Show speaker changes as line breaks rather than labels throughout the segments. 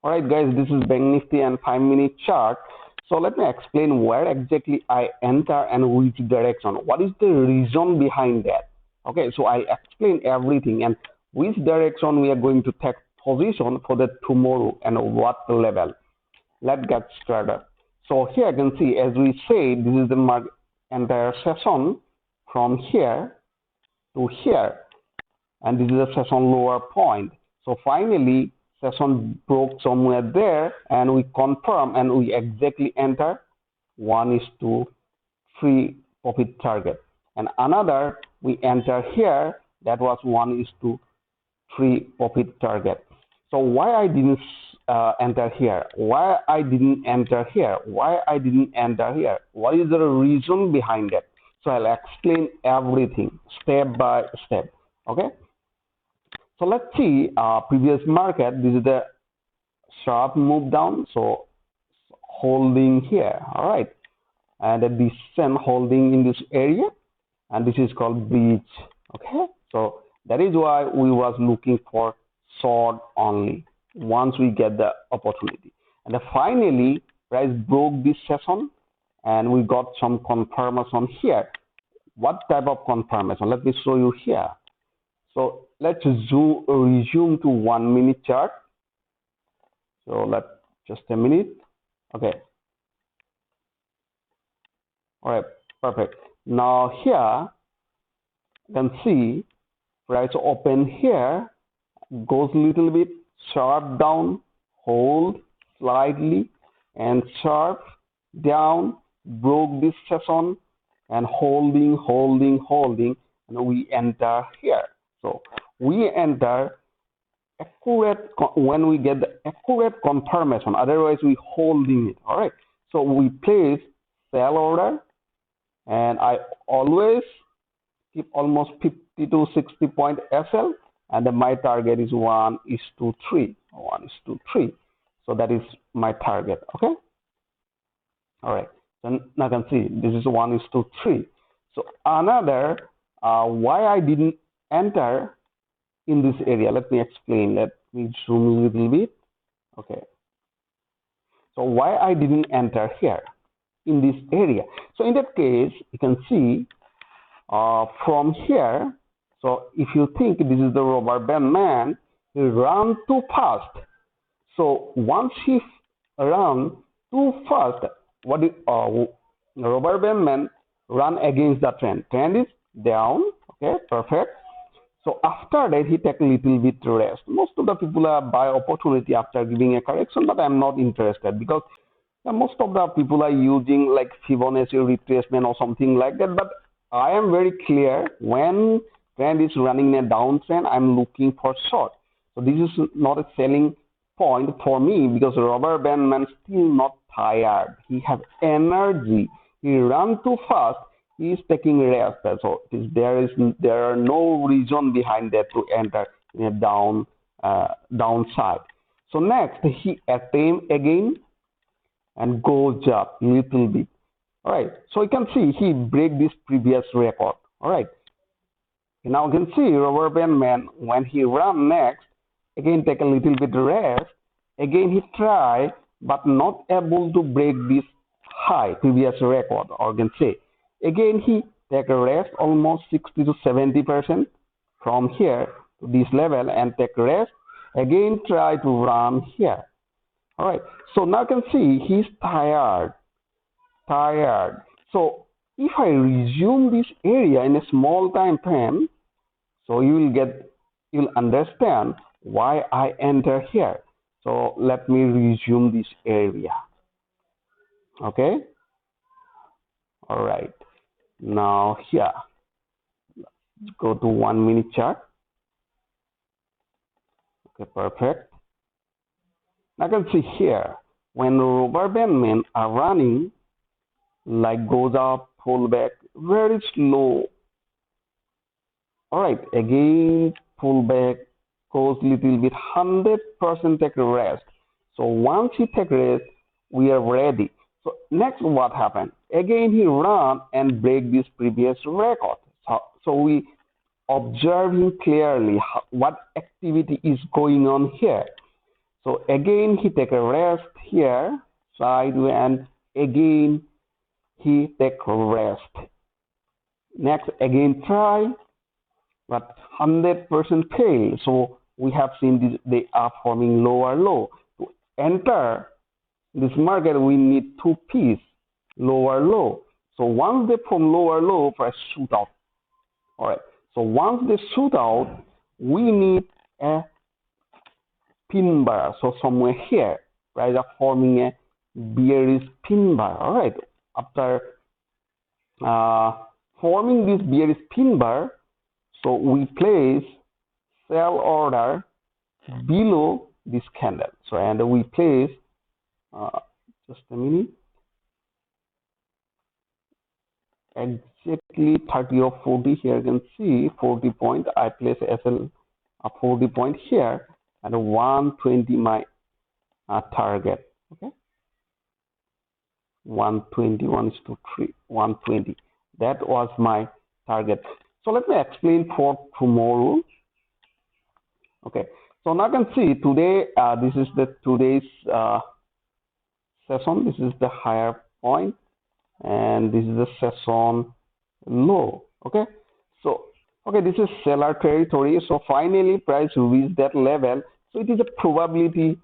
Alright guys, this is Bank Nifty and 5-minute chart. So let me explain where exactly I enter and which direction. What is the reason behind that? Okay, so I explain everything and which direction we are going to take position for the tomorrow and what level. Let's get started. So here I can see, as we say, this is the entire session from here to here, and this is a session lower point. So finally session broke somewhere there, and we confirm and we exactly enter 1:3 profit target, and another we enter here, that was 1:3 profit target. So why I didn't enter here, why I didn't enter here, why I didn't enter here, what is the reason behind it? So I'll explain everything step by step. Okay, so let's see previous market. This is the sharp move down, so holding here, all right, and a descent holding in this area, and this is called bridge. Okay, so that is why we was looking for short only once we get the opportunity. And then finally price broke this session and we got some confirmation here. What type of confirmation? Let me show you here. So let's resume to 1 minute chart. So let's just a minute. Okay, all right, perfect. Now here you can see price open here, goes little bit sharp down, hold slightly, and sharp down, broke this session, and holding, and we enter here. So we enter accurate when we get the accurate confirmation, otherwise we holding it. All right, so we place sell order, and I always keep almost 50 to 60 point SL, and then my target is 1:3. So that is my target. Okay, all right, so now you can see this is 1:3. So another why I didn't enter in this area, let me explain. Let me zoom a little bit. Okay, so why I didn't enter here in this area. So in that case you can see from here, so if you think this is the rubber band man, he ran too fast. So once he ran too fast, what is rubber band man run against the trend. Trend is down. Okay, perfect. So after that he take a little bit rest. Most of the people are buy opportunity after giving a correction, but I'm not interested because most of the people are using like Fibonacci retracement or something like that. But I am very clear, when trend is running a downtrend, I'm looking for short. So this is not a selling point for me because rubber band man still not tired. He have energy. He run too fast. He is taking rest. So there are no reason behind that to enter in a downside. So next he attempt again and goes up a little bit. All right, so you can see he break this previous record. All right, now you can see rubber band man, when he run next, again take a little bit rest, again he try but not able to break this high previous record, or you can say again he take a rest almost 60 to 70% from here to this level and take rest, again try to run here. All right, so now you can see he's tired. So if I resume this area in a small time frame, so you'll understand why I enter here. So let me resume this area. Okay, all right, now here let's go to 1 minute chart. Okay, perfect. Now you can see here when rubber band men are running, like goes up, pull back very slow. All right, again pull back, goes little bit, 100% take a rest. So once he take rest, we are ready. So next what happened? Again he run and break this previous record. So we observing clearly what activity is going on here. So again he take a rest here sideways, and again he take a rest. Next again try, but 100% fail. So we have seen this, they are forming lower low. To enter this market, we need two P's, lower low. So once they form lower low, price shoot out. All right. So once they shoot out, we need a pin bar. So somewhere here, price are forming a bearish pin bar. All right. After forming this bearish pin bar, so we place sell order below this candle. So and we place just a minute, exactly 30 or 40 here. You can see 40 point. I place SL a 40 point here, and 120 my target. Okay, 120, 1:3, 120. That was my target. So let me explain for tomorrow. Okay, so now you can see today this is the today's session. This is the higher point, and this is the session low. Okay, so okay, this is seller territory. So finally price reached that level, so it is a probability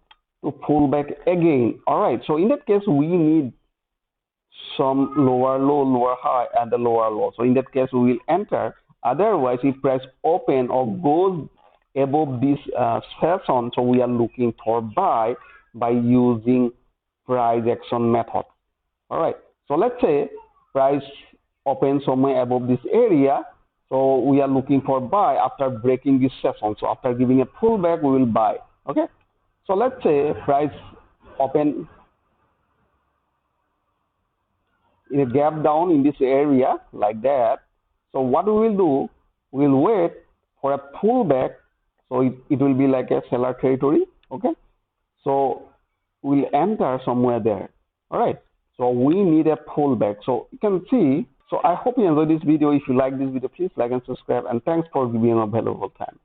to pull back again. All right, so in that case we need some lower low, lower high, and the lower low. So in that case we will enter. Otherwise, if price open or goes above this session, so we are looking for buy by using price action method. All right, so let's say price open somewhere above this area, so we are looking for buy after breaking this session. So after giving a pullback, we will buy. Okay, so let's say price open in a gap down in this area like that. So what we will do, we will wait for a pullback. So it will be like a seller territory. Okay, so we'll enter somewhere there. All right, so we need a pullback. So you can see. So I hope you enjoyed this video. If you like this video, please like and subscribe, and thanks for giving a valuable time.